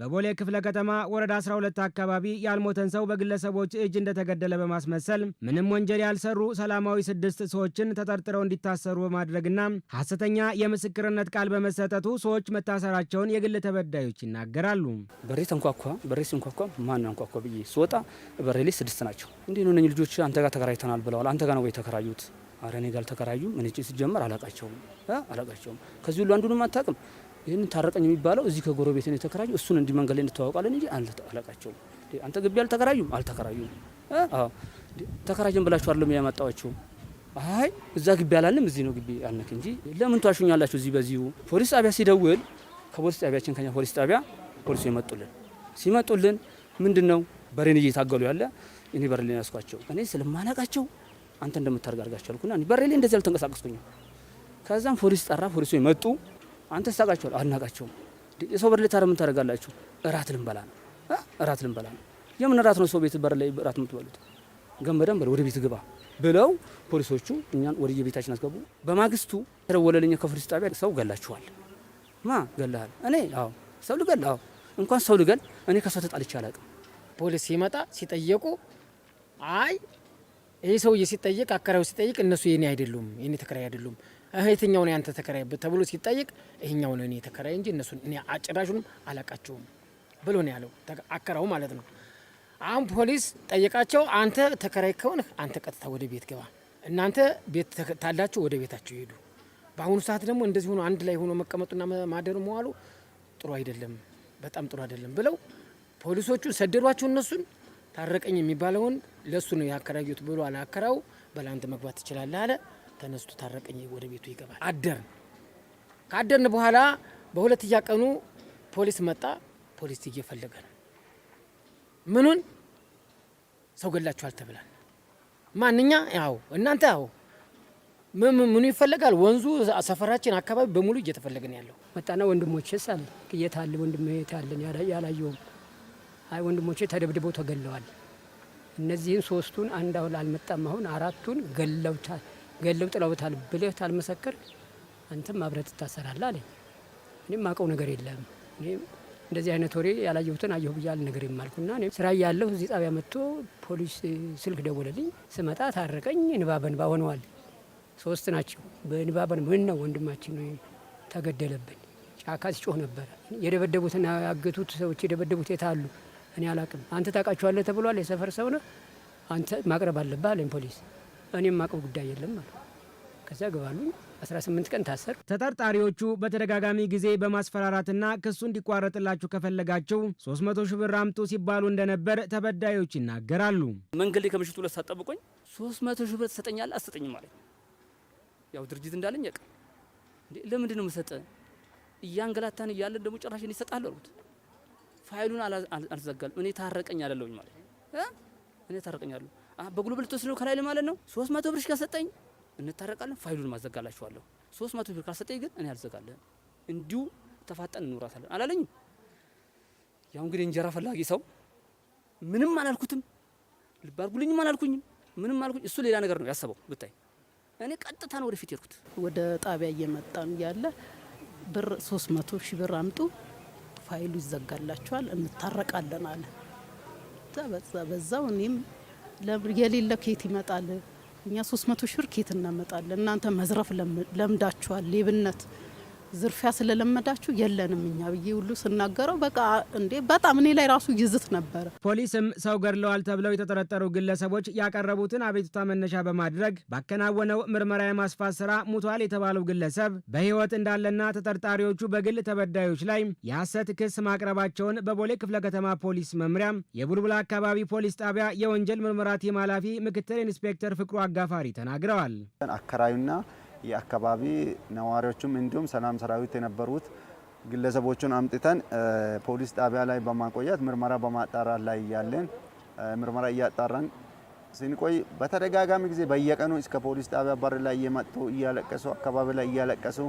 በቦሌ ክፍለ ከተማ ወረዳ 12 አካባቢ ያልሞተን ሰው በግለሰቦች እጅ እንደተገደለ በማስመሰል ምንም ወንጀል ያልሰሩ ሰላማዊ 6 ሰዎችን ተጠርጥረው እንዲታሰሩ በማድረግና ሐሰተኛ የምስክርነት ቃል በመሰጠቱ ሰዎች መታሰራቸውን የግል ተበዳዮች ይናገራሉ። በሬ ሲንኳኳ ማን አንኳኳ ብዬ ስወጣ በሬ ላይ 6 ናቸው። እንዴ ነው እነኚህ ልጆች አንተ ጋር ተከራይተናል ብለዋል። አንተ ጋር ነው ወይ ተከራዩት? አረ እኔ ጋር ተከራዩ። ምን እቺ ሲጀመር አላቃቸውም። ከዚህ ሁሉ አንዱንም አታውቅም። ይሄንን ታረቀኝ የሚባለው እዚህ ከጎረቤት ነው የተከራዩ። እሱን እንዲ መንገድ ላይ እንተዋወቃለን እንጂ አላቃቸውም። አንተ ግቢ አልተከራዩም። አዎ ተከራጀን ብላችሁ አይደለም ያመጣዋችሁ? አይ እዛ ግቢ አላልንም እዚህ ነው ግቢ አልነክ እንጂ ለምን ተዋሹኛላችሁ? እዚህ በዚሁ ፖሊስ ጣቢያ ሲደውል ከፖሊስ ጣቢያችን ከኛ ፖሊስ ጣቢያ ፖሊስ ሲመጡልን ምንድነው በሬን እየታገሉ ያለ እኔ በሬ ላይ ያስኳቸው እኔ ስለማናቃቸው አንተ እንደምታርጋርጋቸው አልኩና እኔ በሬ ላይ እንደዚህ አልተንቀሳቀስኩኝ። ከዛም ፖሊስ ጠራ። ፖሊሶች መጡ። አንተ ተሳቃቸው አልናቃቸውም። የሰው በሬ ላይ ታረ ምን ታረጋላችሁ? እራት ልንበላ ነው። የምን እራት ነው? ሰው ቤት በሬ ላይ እራት የምትበሉት? ገንበደን ወደ ቤት ግባ ብለው ፖሊሶቹ እኛን ወደ የቤታችን አስገቡ። በማግስቱ ተደወለልኝ ከፖሊስ ጣቢያ ሰው ገላችኋል። ገላል? እኔ አዎ ሰው ልገል? አዎ እንኳን ሰው ልገል እኔ ከሰው ተጣልቼ አላውቅም። ፖሊስ ሲመጣ ሲጠየቁ አይ ይሄ ሰውዬ ሲጠየቅ አከራዩ ሲጠይቅ እነሱ የኔ አይደሉም የኔ ተከራይ አይደሉም እህትኛው ነው ያንተ ተከራይ ተብሎ ሲጠይቅ ይሄኛው ነው እኔ ተከራይ እንጂ እነሱ እኔ አጭራሹንም አላቃቸውም ብሎ ነው ያለው አከራው ማለት ነው። አሁን ፖሊስ ጠየቃቸው። አንተ ተከራይ ከሆነ አንተ ቀጥታ ወደ ቤት ገባ፣ እናንተ ቤት ታላችሁ ወደ ቤታችሁ ሄዱ። በአሁኑ ሰዓት ደግሞ እንደዚህ ሆኖ አንድ ላይ ሆኖ መቀመጡና ማደሩ መዋሉ ጥሩ አይደለም፣ በጣም ጥሩ አይደለም ብለው ፖሊሶቹ ሰደዷቸው። እነሱን ታረቀኝ የሚባለውን ለሱ ነው ያከራዩት ብሎ አላከራው በላንተ መግባት ትችላለህ አለ። ተነስቶ ታረቀኝ ወደ ቤቱ ይገባል። ካደርን በኋላ በሁለተኛ ቀኑ ፖሊስ መጣ። ፖሊስ እየፈለገ ነው። ምኑን ሰው ገላችኋል ተብላል። ማንኛ ያው እናንተ ያው ምኑ ይፈልጋል? ወንዙ ሰፈራችን አካባቢ በሙሉ እየተፈለገ ነው ያለው። መጣና ወንድሞቼስ አለ የታለ ወንድሜ የታለን ያላየውም። አይ ወንድሞቼ ተደብድበው ተገለዋል። እነዚህን 3ቱን አንድ አሁን አልመጣም። አሁን 4ቱን ገለው ጥለውታል ብለህ ታልመሰከር አንተም አብረህ ትታሰራለህ አለኝ። እኔም ማቀው ነገር የለም። እኔ እንደዚህ አይነት ወሬ ያላየሁትን አየሁ ብያል ነገር የማልኩና እኔ ስራ ያለሁ እዚህ ጣቢያ መጥቶ ፖሊስ ስልክ ደወለልኝ። ስመጣ ታረቀኝ እንባበን ባሆነዋል 3 ናቸው። በንባበን ምን ነው ወንድማችን ነው ተገደለብን። ጫካ ሲጮህ ነበር። የደበደቡትና ያገቱት ሰዎች የደበደቡት የታሉ እኔ አላቅም። አንተ ታውቃቸዋለህ ተብሏል። የሰፈር ሰው ነው አንተ ማቅረብ አለብህ አለኝ ፖሊስ። እኔም ማቀው ጉዳይ የለም ማለት ከዛ ገባሉ 18 ቀን ታሰር። ተጠርጣሪዎቹ በተደጋጋሚ ጊዜ በማስፈራራትና ክሱ እንዲቋረጥላችሁ ከፈለጋችሁ 300 ሺህ ብር አምጡ ሲባሉ እንደነበር ተበዳዮች ይናገራሉ። መንገድ ላይ ከምሽቱ 2 ሰዓት ጠብቆኝ 300 ሺህ ብር ትሰጠኛለህ አትሰጠኝም ማለት ያው ድርጅት እንዳለኝ ያቀ ለምንድን ነው የምሰጠ? እያንገላታን እያለን ደግሞ ጭራሽ ይሰጣል አሉት። ፋይሉን አልዘጋልም። እኔ ታረቀኝ አይደለሁኝ ማለት እኔ ታረቀኛለሁ በጉልበት ተወስነው ከላይ ማለት ነው። 300 ብር ከሰጠኝ እንታረቃለን፣ ፋይሉን ማዘጋላችኋለሁ። 300 ብር ካልሰጠኝ ግን እኔ አልዘጋለሁ። እንዲሁ ተፋጠን እንውራታለን አላለኝም። ያው እንግዲህ እንጀራ ፈላጊ ሰው ምንም አላልኩትም፣ ልብ አድርጉልኝም አላልኩኝም፣ ምንም አልኩኝ። እሱ ሌላ ነገር ነው ያሰበው ብታይ። እኔ ቀጥታ ነው ወደፊት የርኩት። ወደ ጣቢያ እየመጣን ያለ ብር 300 ሺህ ብር አምጡ ፋይሉ ይዘጋላችኋል እንታረቃለን አለ። በዛው እኔም የሌለ ኬት ይመጣል? እኛ 300 ሺህ ብር ኬት እናመጣለን? እናንተ መዝረፍ ለምዳችኋል፣ ሌብነት ዝርፊያ ስለለመዳችሁ የለንም እኛ ብዬ ሁሉ ስናገረው በቃ እንዴ በጣም እኔ ላይ ራሱ ይዝት ነበር። ፖሊስም ሰው ገድለዋል ተብለው የተጠረጠሩ ግለሰቦች ያቀረቡትን አቤቱታ መነሻ በማድረግ ባከናወነው ምርመራ የማስፋት ስራ ሙቷል የተባለው ግለሰብ በህይወት እንዳለና ተጠርጣሪዎቹ በግል ተበዳዮች ላይ የሐሰት ክስ ማቅረባቸውን በቦሌ ክፍለ ከተማ ፖሊስ መምሪያ የቡልቡላ አካባቢ ፖሊስ ጣቢያ የወንጀል ምርመራ ቲም ኃላፊ ምክትል ኢንስፔክተር ፍቅሩ አጋፋሪ ተናግረዋል። አከራዩና የአካባቢ ነዋሪዎችም እንዲሁም ሰላም ሰራዊት የነበሩት ግለሰቦቹን አምጥተን ፖሊስ ጣቢያ ላይ በማቆየት ምርመራ በማጣራት ላይ ያለን ምርመራ እያጣራን ስንቆይ በተደጋጋሚ ጊዜ በየቀኑ እስከ ፖሊስ ጣቢያ በር ላይ እየመጡ እያለቀሱ አካባቢ ላይ እያለቀሱ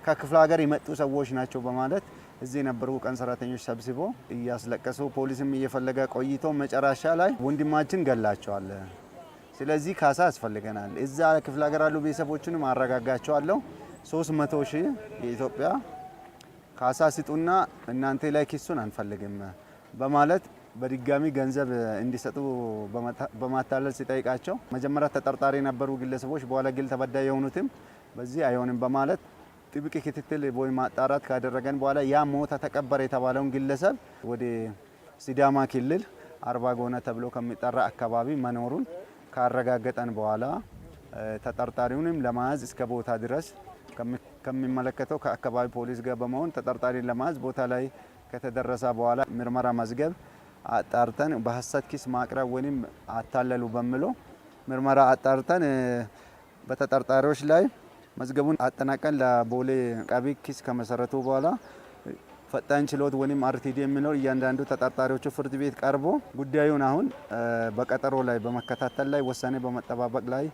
ከክፍለ ሀገር የመጡ ሰዎች ናቸው በማለት እዚህ የነበሩ ቀን ሰራተኞች ሰብስቦ እያስለቀሱ ፖሊስም እየፈለገ ቆይቶ መጨረሻ ላይ ወንድማችን ገላቸዋል፣ ስለዚህ ካሳ ያስፈልገናል፣ እዛ ክፍለ ሀገር ያሉ ቤተሰቦችንም አረጋጋቸዋለሁ፣ 300 ሺህ የኢትዮጵያ ካሳ ስጡና እናንተ ላይ ኪሱን አንፈልግም በማለት በድጋሚ ገንዘብ እንዲሰጡ በማታለል ሲጠይቃቸው መጀመሪያ ተጠርጣሪ የነበሩ ግለሰቦች በኋላ ግል ተበዳይ የሆኑትም በዚህ አይሆንም በማለት ጥብቅ ክትትል ወይ ማጣራት ካደረገን በኋላ ያ ሞተ ተቀበረ የተባለውን ግለሰብ ወደ ሲዳማ ክልል አርባ ጎነ ተብሎ ከሚጠራ አካባቢ መኖሩን ካረጋገጠን በኋላ ተጠርጣሪውንም ለማያዝ እስከ ቦታ ድረስ ከሚመለከተው ከአካባቢ ፖሊስ ጋር በመሆን ተጠርጣሪን ለማያዝ ቦታ ላይ ከተደረሰ በኋላ ምርመራ መዝገብ አጣርተን በሐሰት ኪስ ማቅረብ ወይም አታለሉ በሚለው ምርመራ አጣርተን በተጠርጣሪዎች ላይ መዝገቡን አጠናቀን ለቦሌ አቃቢ ኪስ ከመሰረቱ በኋላ ፈጣን ችሎት ወይም አርቲዲ የሚለው እያንዳንዱ ተጠርጣሪዎቹ ፍርድ ቤት ቀርቦ ጉዳዩን አሁን በቀጠሮ ላይ በመከታተል ላይ ውሳኔ በመጠባበቅ ላይ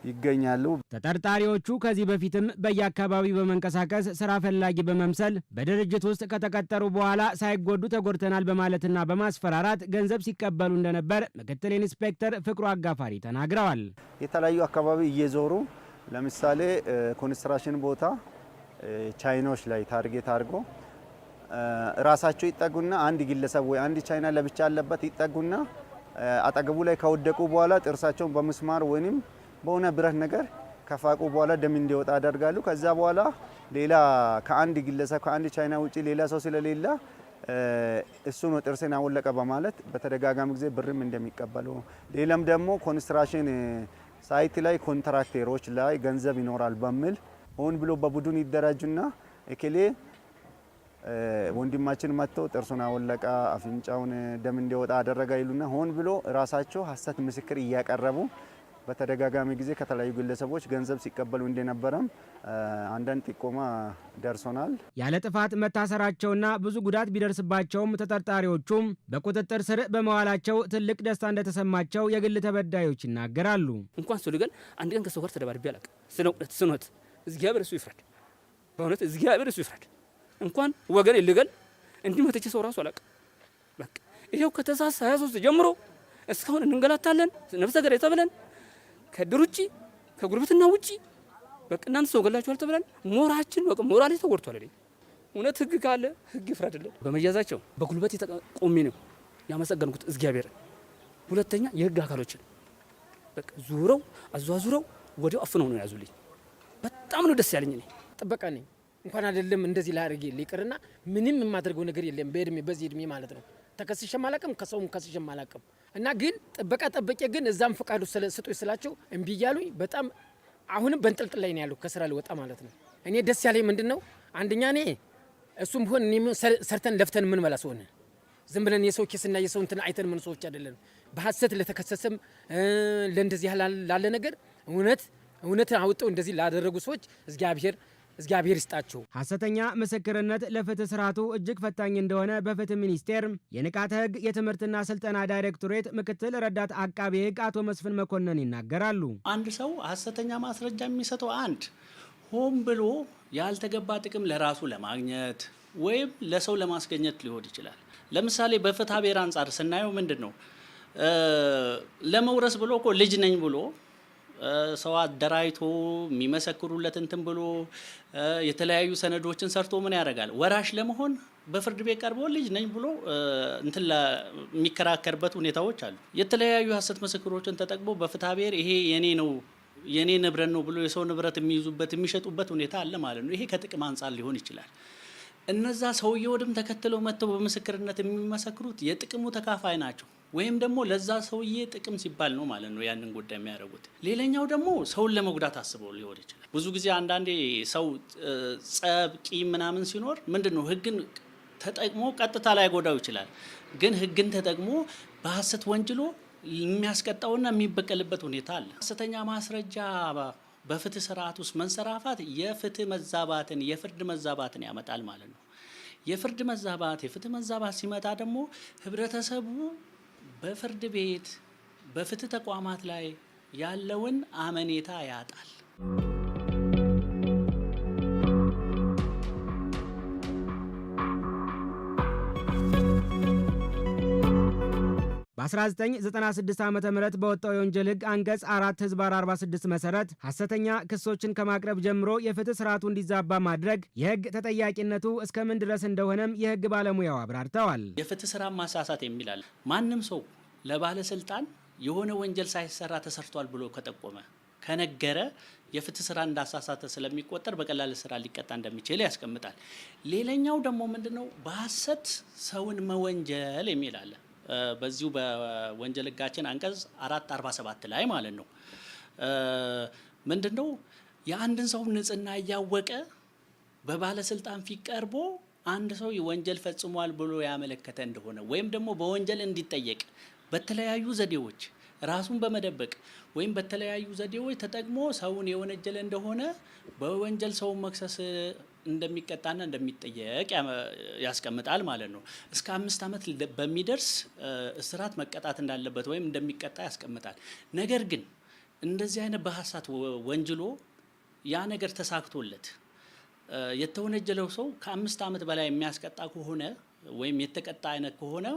ይገኛሉ። ተጠርጣሪዎቹ ከዚህ በፊትም በየአካባቢው በመንቀሳቀስ ስራ ፈላጊ በመምሰል በድርጅት ውስጥ ከተቀጠሩ በኋላ ሳይጎዱ ተጎድተናል በማለትና በማስፈራራት ገንዘብ ሲቀበሉ እንደነበር ምክትል ኢንስፔክተር ፍቅሩ አጋፋሪ ተናግረዋል። የተለያዩ አካባቢ እየዞሩ ለምሳሌ ኮንስትራክሽን ቦታ ቻይናዎች ላይ ታርጌት አድርጎ ራሳቸው ይጠጉና አንድ ግለሰብ ወይ አንድ ቻይና ለብቻ ያለበት ይጠጉና አጠገቡ ላይ ከወደቁ በኋላ ጥርሳቸውን በመስማር ወይም በሆነ ብረት ነገር ከፋቁ በኋላ ደም እንዲወጣ ያደርጋሉ። ከዛ በኋላ ሌላ ከአንድ ግለሰብ ከአንድ ቻይና ውጪ ሌላ ሰው ስለሌላ እሱ ነው ጥርስን አወለቀ በማለት በተደጋጋሚ ጊዜ ብርም እንደሚቀበሉ፣ ሌላም ደግሞ ኮንስትራክሽን ሳይት ላይ ኮንትራክተሮች ላይ ገንዘብ ይኖራል በሚል ሆን ብሎ በቡድን ይደራጁና እከሌ ወንድማችን መጥቶ ጥርሱን አወለቀ አፍንጫውን ደም እንዲወጣ አደረጋ ይሉና ሆን ብሎ ራሳቸው ሐሰት ምስክር እያቀረቡ በተደጋጋሚ ጊዜ ከተለያዩ ግለሰቦች ገንዘብ ሲቀበሉ እንደነበረም አንዳንድ ጥቆማ ደርሶናል። ያለ ጥፋት መታሰራቸውና ብዙ ጉዳት ቢደርስባቸውም ተጠርጣሪዎቹም በቁጥጥር ስር በመዋላቸው ትልቅ ደስታ እንደተሰማቸው የግል ተበዳዮች ይናገራሉ። እንኳን ሰው ልገል አንድ ቀን ከሰው ጋር ተደባድቤ አላውቅም። ስኖት እግዚአብሔር እሱ ይፍረድ፣ በእውነት እግዚአብሔር እሱ ይፍረድ። እንኳን ወገን ልገል እንዲህ መተቼ ሰው ራሱ አላውቅም። በቃ ይሄው ከታህሳስ 23 ጀምሮ እስካሁን እንንገላታለን። ነፍሰ ገዳይ ተብለን ከድር ውጪ ከጉርብትና ውጪ በቃ እናንተ ሰው ገላችኋል ተብለን ሞራችን በቃ ሞራሌ ተጎድቷል። እውነት ህግ ካለ ህግ ይፍረድልን። በመያዛቸው በጉልበት ቆሜ ነው ያመሰገንኩት እግዚአብሔር። ሁለተኛ የህግ አካሎችን በቃ ዙረው አዟዙረው ወዲያው አፍነው ነው ያዙልኝ። በጣም ነው ደስ ያለኝ። እኔ ጥበቃ ነኝ እንኳን አይደለም እንደዚህ ላርጌ ሊቅርና ምንም የማደርገው ነገር የለም። በዚህ እድሜ ማለት ነው ተከስሼም አላውቅም፣ ከሰውም ከስሼም አላውቅም። እና ግን ጥበቃ ጠበቄ ግን እዛም ፈቃዱ ስጡኝ ስላቸው እምቢ እያሉኝ በጣም አሁንም በእንጥልጥል ላይ ነው ያለው። ከስራ ልወጣ ማለት ነው። እኔ ደስ ያለኝ ምንድነው አንደኛ እኔ እሱም ሆነ እኔም ሰርተን ለፍተን ምን መላስ ሆነ ዝም ብለን የሰው ኪስና የሰው እንትን አይተን ምን ሰዎች አይደለም። በሐሰት ለተከሰሰም ለእንደዚህ ላለ ነገር እውነት አውጠው እንደዚህ ላደረጉ ሰዎች እግዚአብሔር ይስጣቸው። ሐሰተኛ ምስክርነት ለፍትህ ስርዓቱ እጅግ ፈታኝ እንደሆነ በፍትህ ሚኒስቴር የንቃተ ህግ የትምህርትና ስልጠና ዳይሬክቶሬት ምክትል ረዳት አቃቤ ህግ አቶ መስፍን መኮንን ይናገራሉ። አንድ ሰው ሐሰተኛ ማስረጃ የሚሰጠው ሆን ብሎ ያልተገባ ጥቅም ለራሱ ለማግኘት ወይም ለሰው ለማስገኘት ሊሆን ይችላል። ለምሳሌ በፍትሐ ብሔር አንጻር ስናየው ምንድነው ለመውረስ ብሎ እኮ ልጅ ነኝ ብሎ ሰው አደራይቶ የሚመሰክሩለት እንትን ብሎ የተለያዩ ሰነዶችን ሰርቶ ምን ያደርጋል? ወራሽ ለመሆን በፍርድ ቤት ቀርቦ ልጅ ነኝ ብሎ እንትን የሚከራከርበት ሁኔታዎች አሉ። የተለያዩ ሐሰት ምስክሮችን ተጠቅሞ በፍትሐ ብሔር ይሄ የኔ ንብረት ነው ብሎ የሰው ንብረት የሚይዙበት የሚሸጡበት ሁኔታ አለ ማለት ነው። ይሄ ከጥቅም አንጻር ሊሆን ይችላል። እነዛ ሰውየውንም ተከትለው መጥተው በምስክርነት የሚመሰክሩት የጥቅሙ ተካፋይ ናቸው፣ ወይም ደግሞ ለዛ ሰውዬ ጥቅም ሲባል ነው ማለት ነው ያንን ጉዳይ የሚያደርጉት። ሌላኛው ደግሞ ሰውን ለመጉዳት አስበው ሊሆን ይችላል። ብዙ ጊዜ አንዳንዴ ሰው ጸብ፣ ቂም ምናምን ሲኖር ምንድነው ህግን ተጠቅሞ ቀጥታ ላይ ጎዳው ይችላል። ግን ህግን ተጠቅሞ በሐሰት ወንጅሎ የሚያስቀጣውና የሚበቀልበት ሁኔታ አለ። ሐሰተኛ ማስረጃ በፍትህ ስርዓት ውስጥ መንሰራፋት የፍትህ መዛባትን የፍርድ መዛባትን ያመጣል ማለት ነው። የፍርድ መዛባት የፍትህ መዛባት ሲመጣ ደግሞ ህብረተሰቡ በፍርድ ቤት በፍትህ ተቋማት ላይ ያለውን አመኔታ ያጣል። በ1996 ዓ.ም በወጣው የወንጀል ሕግ አንቀጽ 4/46 መሰረት ሐሰተኛ ክሶችን ከማቅረብ ጀምሮ የፍትህ ስርዓቱ እንዲዛባ ማድረግ የሕግ ተጠያቂነቱ እስከምን ድረስ እንደሆነም የሕግ ባለሙያው አብራርተዋል። የፍትህ ስራ ማሳሳት የሚላል ማንም ሰው ለባለስልጣን የሆነ ወንጀል ሳይሰራ ተሰርቷል ብሎ ከጠቆመ ከነገረ የፍትህ ስራ እንዳሳሳተ ስለሚቆጠር በቀላል ስራ ሊቀጣ እንደሚችል ያስቀምጣል። ሌላኛው ደግሞ ምንድነው በሐሰት ሰውን መወንጀል የሚል አለ። በዚሁ በወንጀል ሕጋችን አንቀጽ 447 ላይ ማለት ነው። ምንድነው የአንድን ሰው ንጽህና እያወቀ በባለስልጣን ፊት ቀርቦ አንድ ሰው ወንጀል ፈጽሟል ብሎ ያመለከተ እንደሆነ ወይም ደግሞ በወንጀል እንዲጠየቅ በተለያዩ ዘዴዎች ራሱን በመደበቅ ወይም በተለያዩ ዘዴዎች ተጠቅሞ ሰውን የወነጀለ እንደሆነ በወንጀል ሰውን መክሰስ እንደሚቀጣና እንደሚጠየቅ ያስቀምጣል ማለት ነው። እስከ 5 ዓመት በሚደርስ እስራት መቀጣት እንዳለበት ወይም እንደሚቀጣ ያስቀምጣል። ነገር ግን እንደዚህ አይነት በሐሰት ወንጅሎ ያ ነገር ተሳክቶለት የተወነጀለው ሰው ከ5 ዓመት በላይ የሚያስቀጣ ከሆነ ወይም የተቀጣ አይነት ከሆነ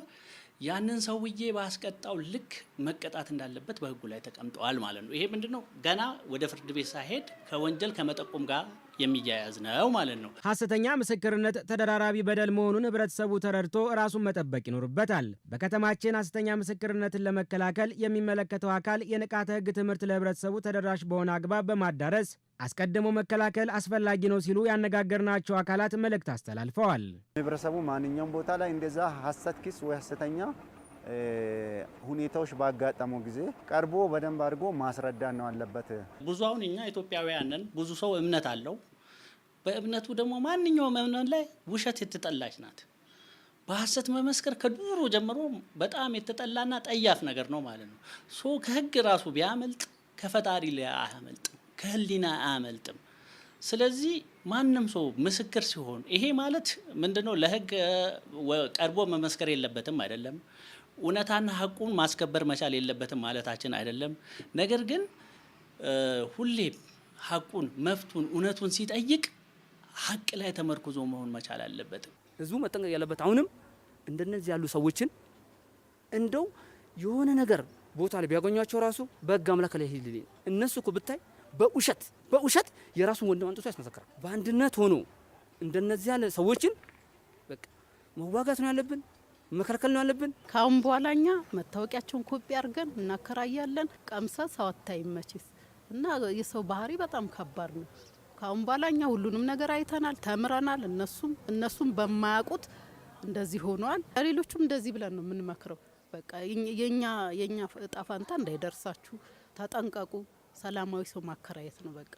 ያንን ሰውዬ ባስቀጣው ልክ መቀጣት እንዳለበት በሕጉ ላይ ተቀምጠዋል ማለት ነው። ይሄ ምንድነው ገና ወደ ፍርድ ቤት ሳይሄድ ከወንጀል ከመጠቆም ጋር የሚያያዝ ነው ማለት ነው። ሐሰተኛ ምስክርነት ተደራራቢ በደል መሆኑን ህብረተሰቡ ተረድቶ ራሱን መጠበቅ ይኖርበታል። በከተማችን ሐሰተኛ ምስክርነትን ለመከላከል የሚመለከተው አካል የንቃተ ሕግ ትምህርት ለህብረተሰቡ ተደራሽ በሆነ አግባብ በማዳረስ አስቀድሞ መከላከል አስፈላጊ ነው ሲሉ ያነጋገርናቸው አካላት መልእክት አስተላልፈዋል። ህብረተሰቡ ማንኛውም ቦታ ላይ እንደዛ ሐሰት ክስ ወይ ሐሰተኛ ሁኔታዎች ባጋጠሙ ጊዜ ቀርቦ በደንብ አድርጎ ማስረዳት ነው አለበት። ብዙ አሁን እኛ ኢትዮጵያውያንን ብዙ ሰው እምነት አለው። በእምነቱ ደግሞ ማንኛውም እምነት ላይ ውሸት የተጠላች ናት። በሐሰት መመስከር ከዱሮ ጀምሮ በጣም የተጠላና ጠያፍ ነገር ነው ማለት ነው። ሶ ከህግ ራሱ ቢያመልጥ ከፈጣሪ ላይ አያመልጥም፣ ከህሊና አያመልጥም። ስለዚህ ማንም ሰው ምስክር ሲሆን ይሄ ማለት ምንድነው ለህግ ቀርቦ መመስከር የለበትም አይደለም። እውነታና ሐቁን ማስከበር መቻል የለበትም ማለታችን አይደለም። ነገር ግን ሁሌም ሐቁን፣ መፍቱን፣ እውነቱን ሲጠይቅ ሐቅ ላይ ተመርኩዞ መሆን መቻል አለበት። ህዝቡ መጠንቀቅ ያለበት አሁንም እንደነዚህ ያሉ ሰዎችን እንደው የሆነ ነገር ቦታ ላይ ቢያገኟቸው ራሱ በህግ አምላክ ላይ ሄድ እነሱ እኮ ብታይ በውሸት የራሱን ወንድም አንጥቶ ያስመሰክራል። በአንድነት ሆኖ እንደነዚህ ያለ ሰዎችን በቃ መዋጋት ነው ያለብን፣ መከልከል ነው ያለብን። ካሁን በኋላ እኛ መታወቂያቸውን ኮፒ አድርገን እናከራያለን። ቀምሰ ሰው አታይመችስ እና የሰው ባህሪ በጣም ከባድ ነው። ካሁን በኋላ እኛ ሁሉንም ነገር አይተናል፣ ተምረናል። እነሱም በማያውቁት እንደዚህ ሆኗል። ሌሎቹም እንደዚህ ብለን ነው የምንመክረው። በቃ የኛ እጣ ፋንታ እንዳይደርሳችሁ ተጠንቀቁ። ሰላማዊ ሰው ማከራየት ነው በቃ።